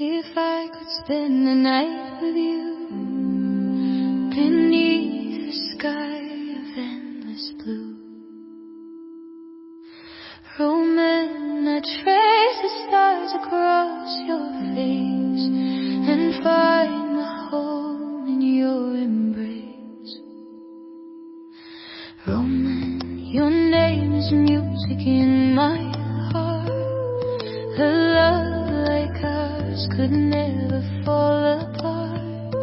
If I could spend the night with you beneath a sky of endless blue, Roman, I'd trace the stars across your face and find the home in your embrace. Roman, your name is music in my heart. A love like ours could never fall apart.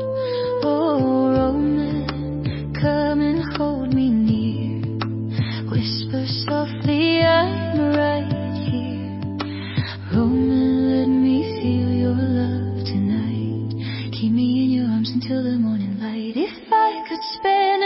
Oh, Roman, come and hold me near. Whisper softly, I'm right here. Roman, let me feel your love tonight. Keep me in your arms until the morning light. If I could spend